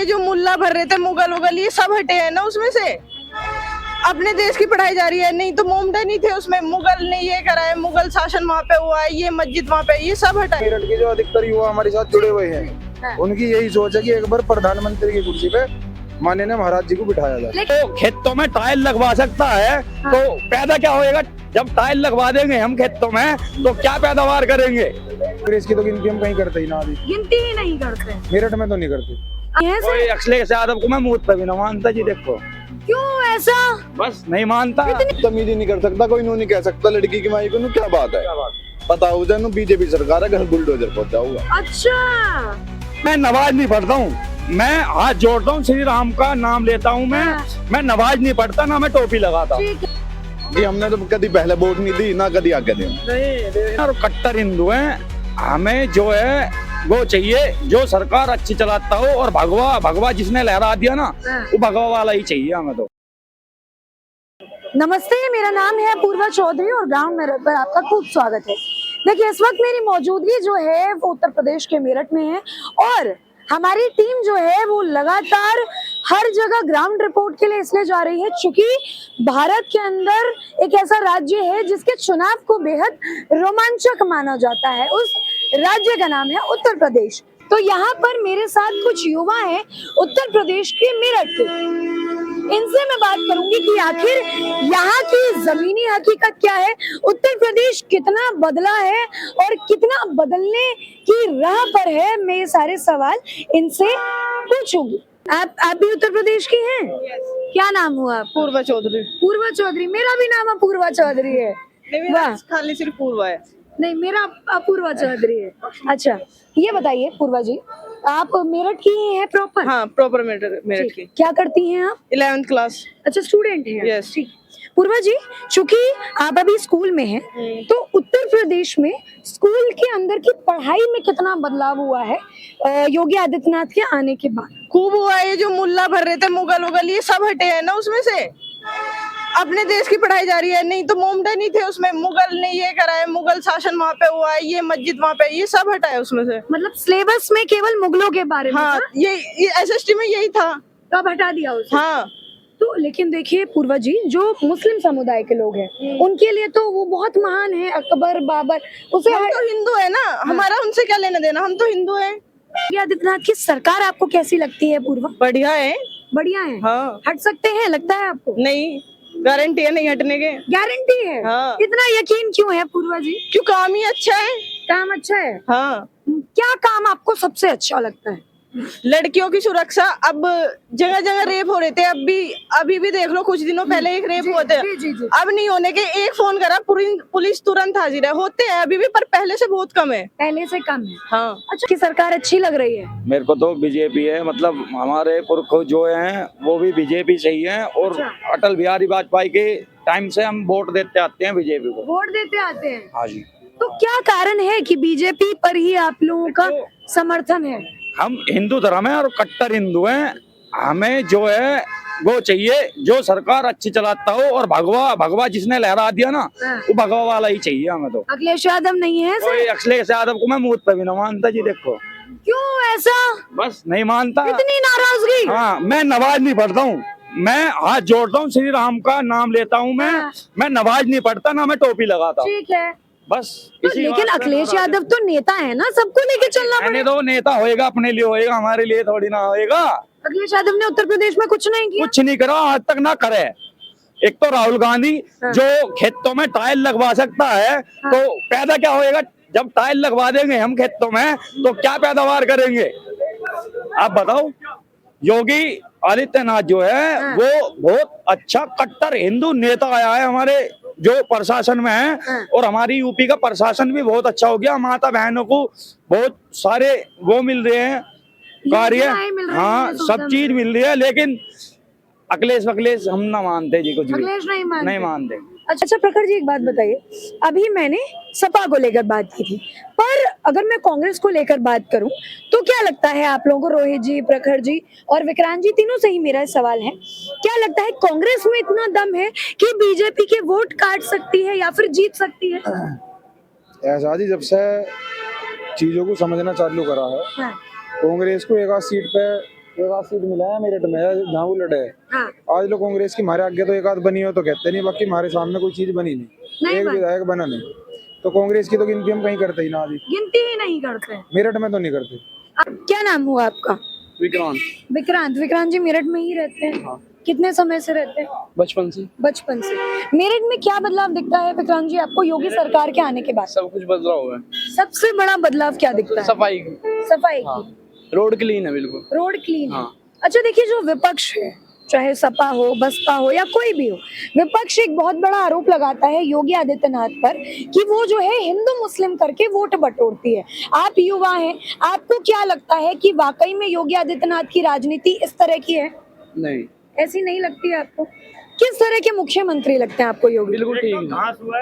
ये जो मुल्ला भर रहे थे मुगल उगल ये सब हटे हैं ना उसमें से। अपने देश की पढ़ाई जा रही है, नहीं तो मोमडन नहीं थे उसमें, मुगल ने ये करा है, मुगल शासन वहाँ पे हुआ है, ये मस्जिद वहाँ पे, ये सब हटा है। मेरठ के जो अधिकतर युवा हमारे साथ जुड़े हुए हैं उनकी यही सोच है कि एक बार प्रधानमंत्री की कुर्सी पे माननीय महाराज जी को बिठाया जाए। तो खेतों में टाइल लगवा सकता है तो पैदा क्या होएगा? जब टाइल लगवा देंगे हम खेतों में तो क्या पैदावार करेंगे? कांग्रेस की तो गिनती हम कहीं करते ही ना, अभी गिनती ही नहीं करते। मेरठ में तो नहीं करते। कोई अखिलेश यादव को मैं मुंह पे भी न मानता जी। देखो क्यों ऐसा? बस नहीं मानता। तमीज ही नहीं कर सकता कोई, नहीं कह सकता लड़की की माई को क्या बात है। बताओ जन बीजेपी सरकार है, घर बुलडोजर पहुंचा हुआ। अच्छा, मैं नमाज नहीं पढ़ता हूँ, मैं हाथ जोड़ता हूँ, श्री राम का नाम लेता हूँ मैं नमाज नहीं पढ़ता, ना मैं टोपी लगाता हूँ जी। हमने तो कभी पहले वोट नहीं दी ना कभी आगे दी। और कट्टर हिंदू हैं, हमें जो है वो चाहिए जो सरकार अच्छी चलाता हो, और भगवा जिसने लहरा दिया ना वो भगवा वाला ही चाहिए हमें तो। नमस्ते, मेरा नाम है पूर्वा चौधरी और ग्राउंड मेरठ पर आपका खूब स्वागत है। देखिए, इस वक्त मेरी मौजूदगी जो है वो उत्तर प्रदेश के मेरठ में है और हमारी टीम जो है वो लगातार हर जगह ग्राउंड रिपोर्ट के लिए इसलिए जा रही है क्योंकि भारत के अंदर एक ऐसा राज्य है जिसके चुनाव को बेहद रोमांचक माना जाता है। उस राज्य का नाम है उत्तर प्रदेश। तो यहाँ पर मेरे साथ कुछ युवा हैं उत्तर प्रदेश के मेरठ के। इनसे मैं बात करूंगी कि आखिर यहाँ की जमीनी हकीकत क्या है, उत्तर प्रदेश कितना बदला है और कितना बदलने की राह पर है। मैं ये सारे सवाल इनसे पूछूंगी। आप भी उत्तर प्रदेश की हैं? क्या नाम हुआ आप? पूर्वा चौधरी। पूर्वा चौधरी, मेरा भी नाम पूर्वा चौधरी है। वाह, खाली सिर्फ पूर्वा है। नहीं, मेरा अपूर्वा चौधरी है। अच्छा, ये बताइए पूर्वा जी, आप मेरठ की ही हैं प्रॉपर? हाँ, प्रॉपर मेरठ की। क्या करती हैं आप? 11th class. अच्छा, स्टूडेंट हैं। Yes. ठीक। पूर्वा जी, चूंकि आप अभी स्कूल में हैं, तो उत्तर प्रदेश में स्कूल के अंदर की पढ़ाई में कितना बदलाव हुआ है योगी आदित्यनाथ के आने के बाद? खूब हुआ है। ये जो मुल्ला भर रहे थे मुगल उगल ये सब हटे हैं ना उसमें से। अपने देश की पढ़ाई जा रही है, नहीं तो मोमडन नहीं थे उसमें, मुगल ने ये करा है, मुगल शासन वहाँ पे हुआ है, ये मस्जिद वहाँ पे, ये सब हटा है उसमें से। मतलब सिलेबस में केवल मुगलों के बारे में हाँ, था? ये एसएसटी में यही था। तो अब हटा दिया उसे? हाँ। तो लेकिन देखिए पूर्वा जी, जो मुस्लिम समुदाय के लोग हैं उनके लिए तो वो बहुत महान है, अकबर बाबर। उसे हम तो हिंदू है ना, हमारा उनसे क्या लेना देना, हम तो हिंदू है। योगी आदित्यनाथ की सरकार आपको कैसी लगती है पूर्वा? बढ़िया है। बढ़िया है। हाँ। हट सकते हैं लगता है आपको? नहीं, गारंटी है नहीं हटने के। गारंटी है? हाँ। इतना यकीन क्यों है पूर्वा जी? क्यों, काम ही अच्छा है। काम अच्छा है? हाँ। क्या काम आपको सबसे अच्छा लगता है? लड़कियों की सुरक्षा। अब जगह जगह रेप हो रहे थे, अभी भी देख लो, कुछ दिनों पहले एक रेप हुए थे। जी। अब नहीं होने के, एक फोन करा पुलिस तुरंत हाजिर है। होते हैं अभी भी, पर पहले से बहुत कम है। पहले से कम है? हाँ। अच्छा, की सरकार अच्छी लग रही है? मेरे को तो बीजेपी है, मतलब हमारे पुरख जो हैं वो भी बीजेपी से ही हैं, और अटल बिहारी वाजपेयी के टाइम से हम वोट देते आते हैं बीजेपी को। वोट देते आते हैं? हाँ जी। तो क्या कारण है कि बीजेपी पर ही आप लोगों का समर्थन है? हम हिंदू धर्म है और कट्टर हिंदू हैं, हमें जो है वो चाहिए जो सरकार अच्छी चलाता हो, और भगवा जिसने लहरा दिया ना वो भगवा वाला ही चाहिए हमें तो। अखिलेश यादव नहीं है? कोई अखिलेश यादव को मैं मुंह पे भी न मानता जी। देखो क्यों ऐसा? बस नहीं मानता। इतनी नाराजगी? हाँ, मैं नमाज नहीं पढ़ता हूँ, मैं हाथ जोड़ता हूँ, श्री राम का नाम लेता हूँ मैं नमाज नहीं पढ़ता, ना मैं टोपी लगाता हूँ। ठीक है, बस तो इसी लेकिन बात से अखिलेश नाराज यादव तो नेता है ना, सबको लेके चलना है। मैंने पड़ेगा। तो नेता होएगा अपने लिए होएगा, हमारे लिए थोड़ी ना होएगा। अखिलेश यादव ने उत्तर प्रदेश में कुछ नहीं किया? कुछ नहीं करा आज तक, ना करे। एक तो राहुल गांधी जो खेतों में टाइल लगवा सकता है तो पैदा क्या होएगा? जब टाइल लगवा देंगे हम खेतों में तो क्या पैदावार करेंगे? आप बताओ। योगी आदित्यनाथ जो है वो बहुत अच्छा कट्टर हिंदू नेता आया है हमारे जो प्रशासन में है, और हमारी यूपी का प्रशासन भी बहुत अच्छा हो गया। माता बहनों को बहुत सारे वो मिल रहे हैं कार्य, हाँ सब चीज मिल रही है, लेकिन अखिलेश हम ना मानते जी, कुछ भी अखिलेश नहीं मानते। अच्छा प्रखर जी, एक बात बताइए, अभी मैंने सपा को लेकर बात की थी, पर अगर मैं कांग्रेस को लेकर बात करूं तो क्या लगता है आप लोगों को? रोहित जी, प्रखर जी और विक्रांत जी, तीनों से ही मेरा सवाल है, क्या लगता है कांग्रेस में इतना दम है कि बीजेपी के वोट काट सकती है या फिर जीत सकती है? ऐसा जी, जब से चीजों को समझना चालू करा है, हाँ। कांग्रेस को एक आध सीट पे एक आध सीट मिला है मेरठ में जहाँ वो लड़े है। हाँ, आज लोग कांग्रेस की हमारे आगे तो एक आध बनी हो तो कहते नहीं, बाकी हमारे सामने कोई चीज बनी नहीं, एक बनी। विधायक बना नहीं। तो कांग्रेस की तो गिनती हम कहीं करते ही ना, अभी गिनती ही नहीं करते हैं। मेरठ में तो नहीं करते। क्या नाम हुआ आपका? विक्रांत। विक्रांत। विक्रांत जी मेरठ में ही रहते हैं? हाँ। कितने समय से रहते हैं? बचपन से बचपन से। मेरठ में क्या बदलाव दिखता है विक्रांत जी आपको योगी सरकार के आने के बाद? सब कुछ बदला हुआ है। सबसे बड़ा बदलाव क्या दिखता है? सफाई, सफाई हाँ। की। रोड क्लीन है बिल्कुल। रोड क्लीन है। हाँ। अच्छा देखिए, जो विपक्ष है, चाहे सपा हो, बसपा हो या कोई भी हो, विपक्ष एक बहुत बड़ा आरोप लगाता है योगी आदित्यनाथ पर कि वो जो है हिंदू मुस्लिम करके वोट बटोरती है। आप युवा हैं, आपको क्या लगता है कि वाकई में योगी आदित्यनाथ की राजनीति इस तरह की है? नहीं, ऐसी नहीं लगती है आपको? किस तरह के मुख्यमंत्री लगते हैं आपको योगी? बिल्कुल ठीक है,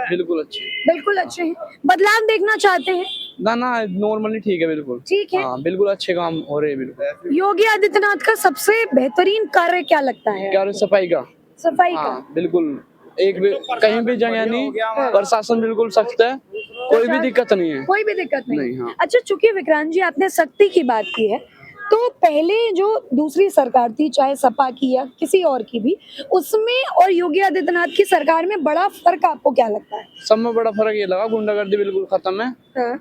बिल्कुल अच्छे। बिल्कुल अच्छे हैं। बदलाव देखना चाहते हैं? ना ना, नॉर्मली ठीक है, बिल्कुल ठीक है। हाँ, बिल्कुल अच्छे काम हो रहे हैं बिल्कुल। योगी आदित्यनाथ का सबसे बेहतरीन कार्य क्या लगता है? क्या सफाई का? सफाई का। हाँ बिल्कुल, एक भी कहीं भी जगह नहीं, प्रशासन बिल्कुल सख्त है, कोई भी दिक्कत नहीं है। कोई भी दिक्कत नहीं। नहीं, हाँ। अच्छा, चूंकि विक्रांत जी आपने सख्ती की बात की है, तो पहले जो दूसरी सरकार थी, चाहे सपा की या किसी और की भी, उसमें और योगी आदित्यनाथ की सरकार में बड़ा फर्क आपको क्या लगता है? सब में बड़ा फर्क ये लगा, गुंडागर्दी बिल्कुल खत्म है। हाँ।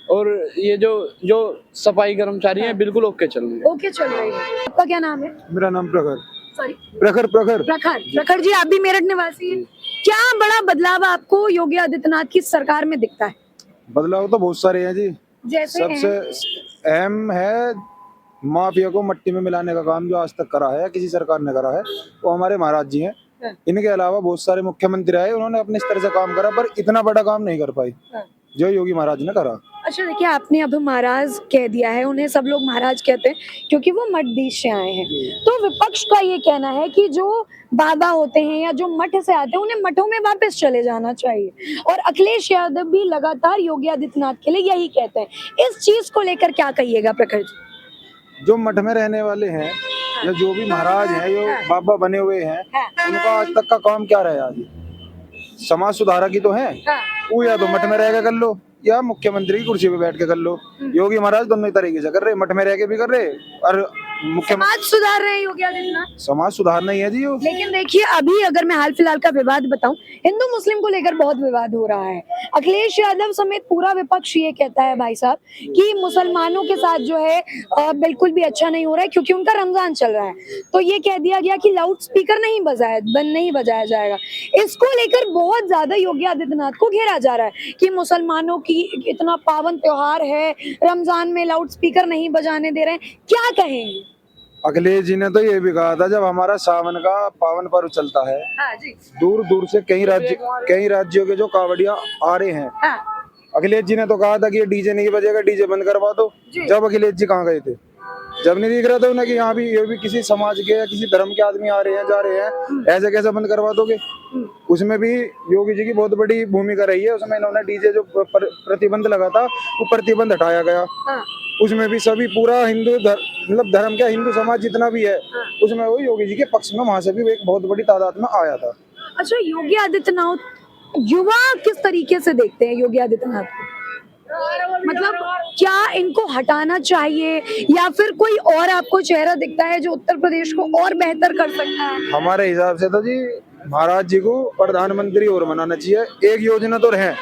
और ये जो सफाई कर्मचारी हैं बिल्कुल ओके चल रहे हैं। ओके चल रही है। आपका क्या नाम है? मेरा नाम प्रखर। सॉरी, प्रखर प्रखर प्रखर। प्रखर जी, आप भी मेरठ निवासी हैं। क्या बड़ा बदलाव आपको योगी आदित्यनाथ की सरकार में दिखता है? बदलाव तो बहुत सारे हैं जी। जैसे सबसे अहम है माफिया को मट्टी में मिलाने का काम जो आज तक करा है, किसी सरकार ने करा है, वो हमारे महाराज जी हैं। इनके अलावा बहुत सारे मुख्यमंत्री आए, उन्होंने अपने स्तर से काम करा, पर इतना बड़ा काम नहीं कर पाई जो योगी महाराज ने करा। अच्छा देखिए, आपने अब महाराज कह दिया है, उन्हें सब लोग महाराज कहते हैं क्योंकि वो मठ देश से आए हैं। तो विपक्ष का ये कहना है कि जो बाबा होते हैं या जो मठ से आते हैं, उन्हें मठों में वापस चले जाना चाहिए। और अखिलेश यादव भी लगातार योगी आदित्यनाथ के लिए यही कहते हैं। इस चीज को लेकर क्या कहिएगा प्रखर जी? जो मठ में रहने वाले हैं या जो भी महाराज हैं, जो बाबा बने हुए हैं, उनका आज तक का काम क्या रहा? आज समाज सुधारक ही तो हैं। वो या तो मठ में रह के कर लो या मुख्यमंत्री की कुर्सी पे बैठ के कर लो। योगी महाराज दोनों ही तरीके से कर रहे, मठ में रह के भी कर रहे और मुख्यमंत्री समाज सुधार रहे हैं योगी आदित्यनाथ। समाज सुधारना ही है जी वो। लेकिन देखिए, अभी अगर मैं हाल फिलहाल का विवाद बताऊं, हिंदू मुस्लिम को लेकर बहुत विवाद हो रहा है। अखिलेश यादव समेत पूरा विपक्ष ये कहता है भाई साहब कि मुसलमानों के साथ जो है बिल्कुल भी अच्छा नहीं हो रहा है, क्योंकि उनका रमजान चल रहा है। तो ये कह दिया गया कि लाउड स्पीकर नहीं बजाया जाएगा। इसको लेकर बहुत ज्यादा योगी आदित्यनाथ को घेरा जा रहा है कि मुसलमानों की इतना पावन त्योहार है, रमजान में लाउड स्पीकर नहीं बजाने दे रहे हैं। क्या कहेंगे? अखिलेश जी ने तो ये भी कहा था, जब हमारा सावन का पावन पर्व चलता है, हाँ जी। दूर दूर से कई राज्यों के जो कावड़िया आ रहे हैं, हाँ। अखिलेश जी ने तो कहा था कि ये डीजे नहीं बजेगा, डीजे बंद करवा दो। जब अखिलेश जी कहाँ गए थे? जब नहीं दिख रहा था उन्हें कि यहाँ भी ये भी किसी समाज के या किसी धर्म के आदमी आ रहे हैं, जा रहे हैं, ऐसे कैसे बंद करवा दोगे? उसमें भी योगी जी की बहुत बड़ी भूमिका रही है। उसमें इन्होंने डीजे जो प्रतिबंध लगा था, वो प्रतिबंध हटाया गया। उसमें भी सभी पूरा हिंदू मतलब धर्म का हिंदू समाज जितना भी है, उसमें वो योगी जी के पक्ष में वहां से भी एक बहुत बड़ी तादाद में आया था। अच्छा, योगी आदित्यनाथ युवा किस तरीके से देखते हैं योगी आदित्यनाथ को? मतलब क्या इनको हटाना चाहिए या फिर कोई और आपको चेहरा दिखता है जो उत्तर प्रदेश को और बेहतर कर सकता है? हमारे हिसाब से तो जी महाराज जी को प्रधानमंत्री और बनाना चाहिए। एक योजना तो है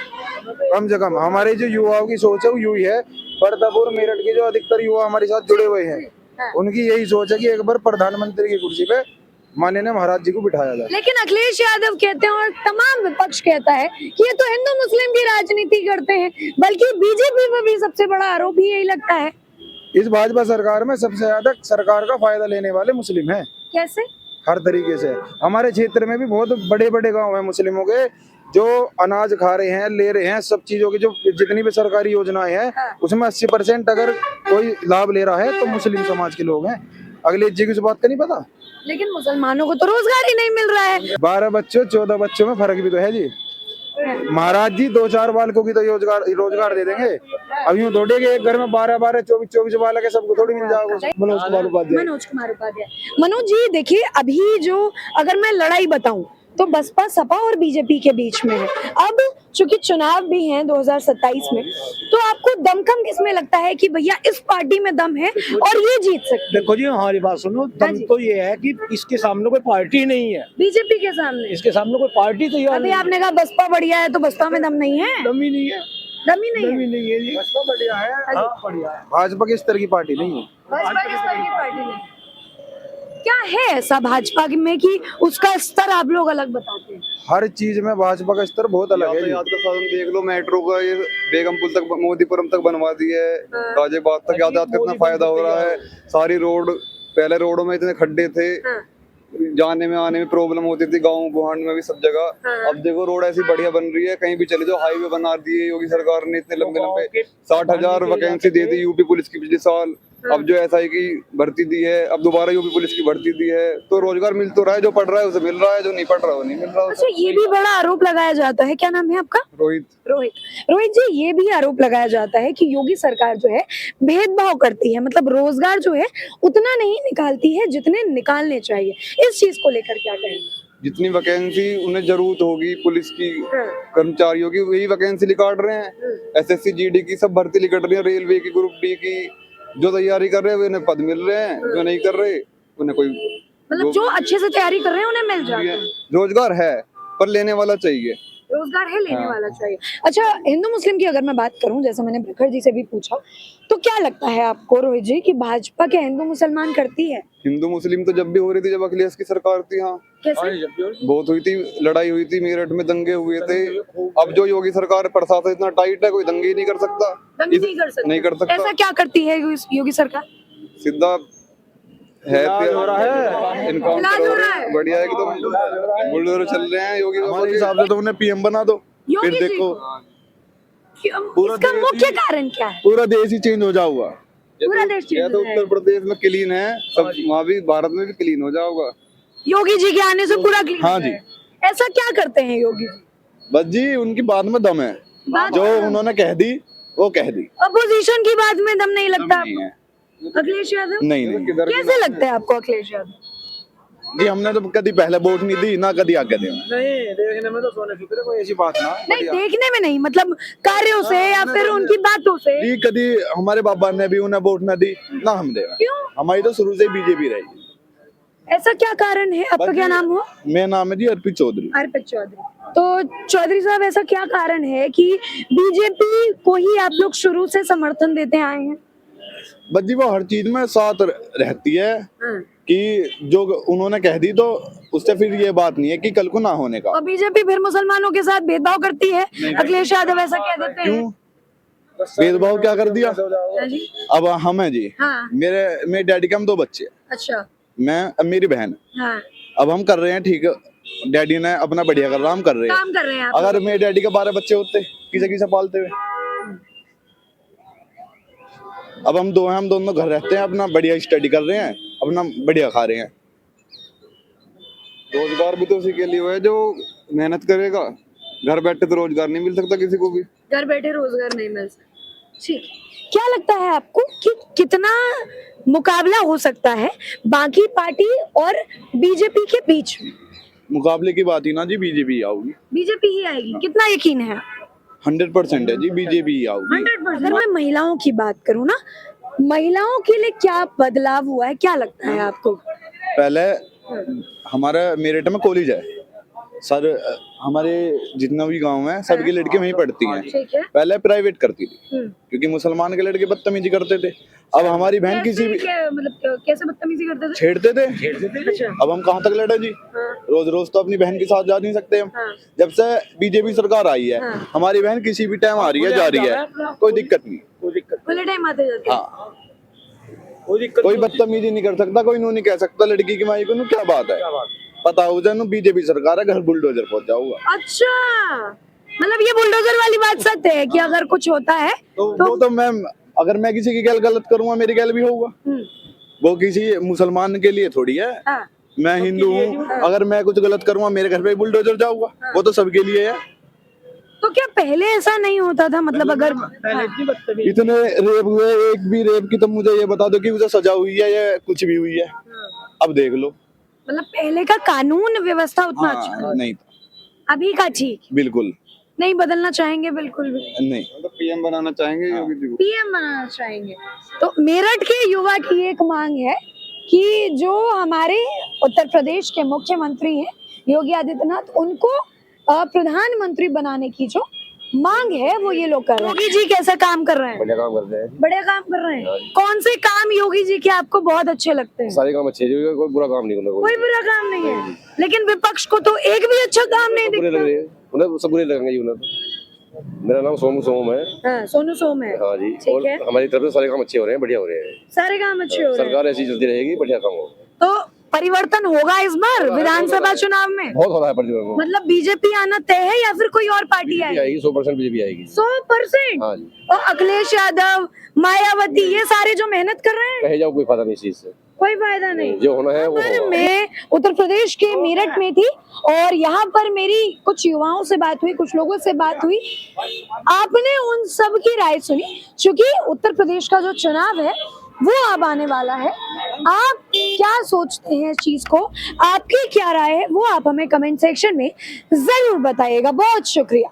कम से कम। हमारे जो युवाओं की सोच है वो यूं ही है, प्रतापपुर मेरठ के जो अधिकतर युवा हमारे साथ जुड़े हुए हैं, उनकी यही सोच है कि एक बार प्रधानमंत्री की कुर्सी पे माननीय महाराज जी को बिठाया जाए। लेकिन अखिलेश यादव कहते हैं और तमाम विपक्ष कहता है कि ये तो हिंदू मुस्लिम की राजनीति करते हैं, बल्कि बीजेपी में भी सबसे बड़ा आरोप ही यही लगता है। इस भाजपा सरकार में सबसे ज्यादा सरकार का फायदा लेने वाले मुस्लिम हैं। कैसे? हर तरीके से। हमारे क्षेत्र में भी बहुत बड़े बड़े गांव हैं मुस्लिमों के, जो अनाज खा रहे हैं, ले रहे हैं, सब चीजों की जो जितनी भी सरकारी योजनाएं हैं उसमें 80% अगर कोई लाभ ले रहा है तो मुस्लिम समाज के लोग हैं। अखिलेश जी की इस बात का नहीं पता। लेकिन मुसलमानों को तो रोजगार ही नहीं मिल रहा है। 12 बच्चों 14 बच्चों में फर्क भी तो है जी। महाराज जी 2-4 बालकों की तो रोजगार दे देंगे। अब यूं थोड़ी कि एक घर में 12-12 24-24 बालक है, सबको थोड़ी मिल जाएगा। मनोज कुमार उपाध्याय। मनोज जी देखिए, अभी जो अगर मैं लड़ाई बताऊं तो बसपा सपा और बीजेपी के बीच में है। अब चूंकि चुनाव भी हैं 2027 में, तो आपको दमखम किसमें लगता है कि भैया इस पार्टी में दम है और ये जीत सकते? देखो जी हमारी बात सुनो, दम जी। तो ये है कि इसके सामने कोई पार्टी नहीं है, बीजेपी के सामने इसके सामने कोई पार्टी तैयार अभी नहीं आपने कहा बसपा बढ़िया है, तो बसपा में दम नहीं है? दम ही नहीं है, दम ही नहीं दम ही है। नहीं है जी। बढ़िया है, हाँ बढ़िया है। भाजपा की इस तरह की पार्टी नहीं है। भाजपा किस तरह की पार्टी है? क्या है ऐसा भाजपा में कि उसका स्तर आप लोग अलग बताते हैं? हर चीज में भाजपा का स्तर बहुत अलग है जी। यातायात का साधन देख लो, मेट्रो का ये बेगमपुर तक मोदीपुरम तक बनवा दी है, गाजियाबाद तक यातायात का इतना फायदा हो रहा है। सारी रोड, पहले रोडों में इतने खड्डे थे, जाने में आने में प्रॉब्लम होती थी, गाँव गुहान में भी सब जगह। अब देखो रोड ऐसी बढ़िया बन रही है, कहीं भी चले जाओ हाईवे बना दिए योगी सरकार ने, इतने लंबे लंबे 60,000 वैकेंसी दे दी यूपी पुलिस की पिछले साल। अब जो एसआई की भर्ती दी है, अब दोबारा यूपी पुलिस की भर्ती दी है, तो रोजगार मिल तो रहा है, जो पढ़ रहा है उसे मिल रहा है, जो नहीं पढ़ रहा है वो नहीं मिल रहा। अच्छा, ये भी बड़ा आरोप लगाया जाता है, क्या नाम है आपका? रोहित रोहित जी, ये भी आरोप लगाया जाता है कि योगी सरकार जो है भेदभाव करती है, मतलब रोजगार जो है उतना नहीं निकालती है जितने निकालने चाहिए। इस चीज को लेकर क्या कहेंगे? जितनी वैकेंसी उन्हें जरूरत होगी पुलिस की कर्मचारियों की, वही वैकेंसी निकाल रहे हैं। एसएससी जीडी की सब भर्ती निकल रही है, रेलवे की, ग्रुप डी की, जो तैयारी कर रहे हैं उन्हें पद मिल रहे हैं, जो नहीं कर रहे उन्हें कोई, मतलब जो अच्छे से तैयारी कर रहे हैं उन्हें मिल जाता है। रोजगार है पर लेने वाला चाहिए, रोजगार है, लेने वाला चाहिए। अच्छा, हिंदू मुस्लिम की अगर मैं बात करूं, जैसे मैंने प्रखर जी से भी पूछा, तो क्या लगता है आपको रोहित जी कि भाजपा क्या हिंदू मुसलमान करती है? हिंदू मुस्लिम तो जब भी हो रही थी, जब अखिलेश की सरकार थी, हाँ कैसे? बहुत हुई थी, लड़ाई हुई थी, मेरठ में दंगे हुए थे। अब जो योगी सरकार प्रशासन इतना टाइट है, कोई दंगे ही नहीं कर सकता, दंगे नहीं कर सकते? नहीं कर सकता। ऐसा क्या करती है योगी सरकार? सीधा है, हो रहा है, इनकाउंटर हो रहा है, बढ़िया एकदम बुलडोजर चल रहे हैं योगी हमारे हिसाब से तो उन्हें पीएम बना दो, योगी फिर जी देखो को? इसका मुख्य कारण क्या है? पूरा देश ही चेंज हो जाऊगा। पूरा देश या तो उत्तर प्रदेश में क्लीन है सब, वहाँ भी भारत में भी क्लीन हो जाओगा योगी जी के आने से पूरा क्लीन? हाँ जी। ऐसा क्या करते हैं योगी जी? बस जी उनकी बात में दम है, जो उन्होंने कह दी वो कह दी। अपोजिशन की बात में दम नहीं लगता नहीं है, आपको? अखिलेश यादव नहीं नहीं कैसे लगता है आपको अखिलेश यादव? जी, हमने तो कभी पहले वोट नहीं दी ना कभी आगे दें। नहीं देखने में तो सोने फिक्र कोई ऐसी बात ना, नहीं, देखने में नहीं, मतलब कार्यों से या फिर उनकी बातों से? जी कभी हमारे बाबा ने भी उन्हें वोट ना दी ना हम दे। क्यों? हमारी तो शुरू से बीजेपी रहेगी। ऐसा क्या कारण है? आपका क्या नाम हुआ? मेरा नाम है जी अर्पित चौधरी। अर्पित चौधरी। तो चौधरी साहब, ऐसा क्या कारण है कि बीजेपी को ही आप लोग शुरू से समर्थन देते आए हैं? बस जी वो हर चीज में साथ रहती है कि जो उन्होंने कह दी, तो उससे फिर ये बात नहीं है कि कल को ना होने का। और बीजेपी फिर मुसलमानों के साथ भेदभाव करती है, अखिलेश यादव ऐसा कह देते हैं। क्यों भेदभाव क्या कर दिया? हाँ जी। अब हम है जी, हाँ। मेरे डैडी के हम 2 बच्चे, अच्छा। मैं अब मेरी बहन। हाँ। अब हम कर रहे हैं, ठीक है, डैडी ने अपना बढ़िया कर रहा, हम कर रहे हैं। काम कर रहे हैं आप। अगर मेरे डैडी के 12 बच्चे होते किसे किसे पालते हुए? अब हम 2 हैं, हम दोनों घर रहते हैं, अपना बढ़िया स्टडी कर रहे हैं, अपना बढ़िया खा रहे हैं। रोजगार भी तो उसी के लिए हुआ है जो मेहनत करेगा। घर बैठे तो रोजगार नहीं मिल सकता किसी को भी, घर बैठे रोजगार नहीं मिल सकता। ठीक, क्या लगता है आपको कि कितना मुकाबला हो सकता है बाकी पार्टी और बीजेपी के बीच में? मुकाबले की बात ही ना जी, बीजेपी आऊगी, बीजेपी ही आएगी, कितना यकीन है? 100% है जी, बीजेपी ही आऊगी। 100%। अगर मैं महिलाओं की बात करूँ ना, महिलाओं के लिए क्या बदलाव हुआ है, क्या लगता है आपको? पहले हमारा मेरठ में कॉलेज है सर, हमारे जितना भी गांव है सबकी लड़की वहीं पढ़ती हैं। ठीक है। पहले प्राइवेट करती थी क्योंकि मुसलमान के लड़के बदतमीजी करते थे। अब हमारी बहन किसी भी मतलब कैसे बदतमीजी करते थे? छेड़ते थे। अब हम कहाँ तक लड़े जी? रोज रोज तो अपनी बहन के साथ जा नहीं सकते हम। जब से बीजेपी सरकार आई है, हमारी बहन किसी भी टाइम आ रही है, जा रही है, कोई दिक्कत नहीं। खुले टाइम आते जाते? हाँ, कोई बदतमीजी नहीं कर सकता, कोई नहीं कह सकता लड़की की माई को क्या बात है, पता हो जाए बीजेपी सरकार है, घर बुलडोजर पहुंच जाऊंगा। अच्छा, मतलब ये बुलडोजर वाली बात सत्य है कि अगर कुछ होता है तो वो तो मैम, अगर मैं किसी की गैल गलत करूंगा मेरी गैल भी होगा। वो किसी मुसलमान के लिए थोड़ी है। मैं हिंदू हूँ, अगर मैं कुछ गलत करूंगा मेरे घर पे बुलडोजर जाऊंगा, वो तो सबके लिए है। तो क्या पहले ऐसा नहीं होता था? मतलब अगर इतने रेप हुए, एक भी रेप की तो मुझे ये बता दो कि उसे सजा हुई है या कुछ भी हुई है। अब देख लो, मतलब पहले का कानून व्यवस्था उतना अच्छा हाँ, नहीं अभी का ठीक बिल्कुल नहीं, बदलना चाहेंगे बिल्कुल भी, नहीं, तो पीएम बनाना चाहेंगे योगी जी को। पीएम बनाना चाहेंगे। तो मेरठ के युवा की एक मांग है कि जो हमारे उत्तर प्रदेश के मुख्यमंत्री हैं योगी आदित्यनाथ, उनको प्रधानमंत्री बनाने की जो मांग है वो ये लोग कर रहे हैं। योगी जी कैसा काम कर रहे हैं? बढ़िया काम करते हैं। बढ़िया काम कर रहे हैं। कौन से काम योगी जी के आपको बहुत अच्छे लगते हैं? सारे काम अच्छे हैं, कोई बुरा काम नहीं उन्हें, कोई बुरा काम नहीं है, लेकिन विपक्ष को तो एक भी अच्छा काम नहीं बुरे लग दिखता। रहे हैं उन्हें, सब बुरे लगेंगे जी उन्हें तो। मेरा नाम सोम सोम है। हाँ, सोनू सोम है। हाँ जी, ठीक और है। हमारी तरफ से सारे काम अच्छे हो रहे हैं, बढ़िया हो रहे हैं। सारे काम अच्छे हो रहे हैं। सरकार ऐसी चलती रहेगी, बढ़िया काम हो। तो परिवर्तन होगा इस बार विधानसभा चुनाव में? बहुत हो रहा है परिवर्तन। मतलब बीजेपी आना तय है या फिर कोई और पार्टी आएगी? आएगी 100% बीजेपी आएगी। 100%? हाँ जी, और अखिलेश यादव, मायावती, ये सारे जो मेहनत कर रहे हैं, कहे जाओ कोई फायदा नहीं इस चीज से, कोई फायदा नहीं। जो होना है वो पर होगा। मैं उत्तर प्रदेश के मेरठ में थी और यहाँ पर मेरी कुछ युवाओं से बात हुई, कुछ लोगों से बात हुई। आपने उन सब की राय सुनी, क्योंकि उत्तर प्रदेश का जो चुनाव है वो अब आने वाला है। आप क्या सोचते हैं इस चीज को, आपकी क्या राय है, वो आप हमें कमेंट सेक्शन में जरूर बताइएगा। बहुत शुक्रिया।